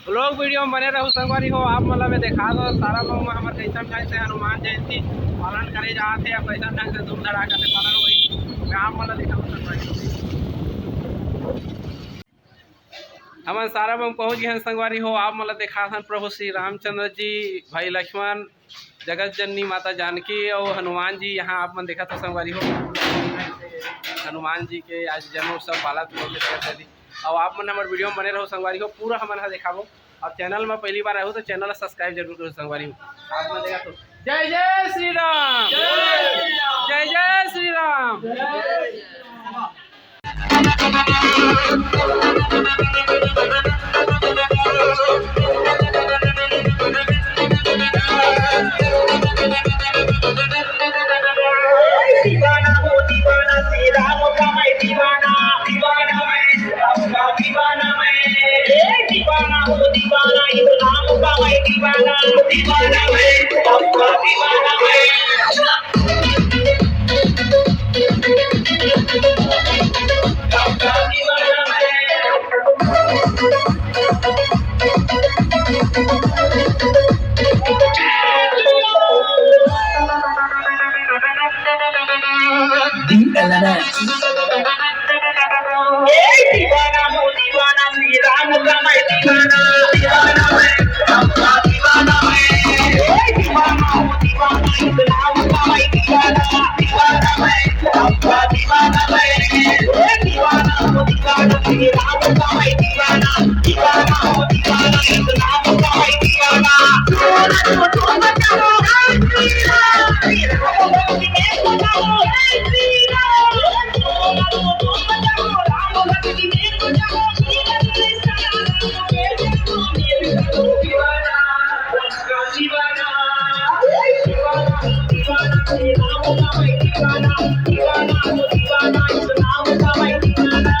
लोग वीडियो में बने रहो संगवारी हो। आप मतलब में देखा दो सारा लोग में हमारे कैसा ढंग से हनुमान जयंती पालन करे जाते हैं, कैसा ढंग से धूम धड़ाका से पालन हुई मैं आप मतलब देखा संगवारी हम सारा में पहुँच गए हैं संगवारी हो। आप मतलब देखा था प्रभु श्री रामचंद्र जी, भाई लक्ष्मण, जगत जननी माता जानकी और हनुमान जी यहाँ आप मन देखा था संगवारी हो। हनुमान जी के आज जन्मोत्सव पालन दी और आप मन हमारे वीडियो में बने रहो संगवारी हो। पूरा हमारे दिखाबो और चैनल में पहली बार आए हो तो चैनल सब्सक्राइब जरूर करो संगवारी हो। आप मन देखा तो जय जय श्री राम, जय जय श्री राम। दीवाना हो दीवाना श्री राम का मैं दीवाना, दीवाना मैं राम का दीवाना मैं, दीवाना हो दीवाना इस राम का मैं दीवाना, दीवाना मैं राम का दीवाना मैं। दीवाना हो दीवाना श्री राम का मैं दीवाना, दीवाना मैं राम का दीवाना मैं, दीवाना हो दीवाना इस राम का मैं दीवाना, दीवाना मैं राम का दीवाना मैं, दीवाना हो दीवाना श्री राम का मैं दीवाना, दीवाना हो दीवाना इस राम का मैं दीवाना।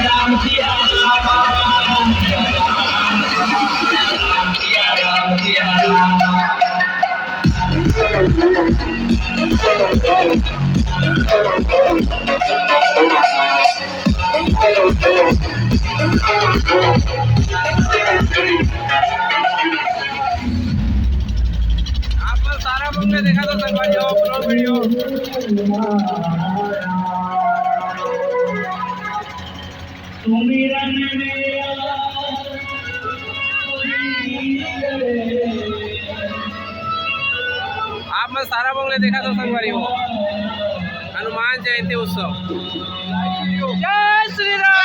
Ram Siya Ram. आपन सारा बंगले देखा तो संगवारी हो अपलोड वीडियो सुमिरन मेरा आप मैं सारा बंगले देखा तो संगवारी हो हनुमान जयंती उत्सव। जय श्री राम।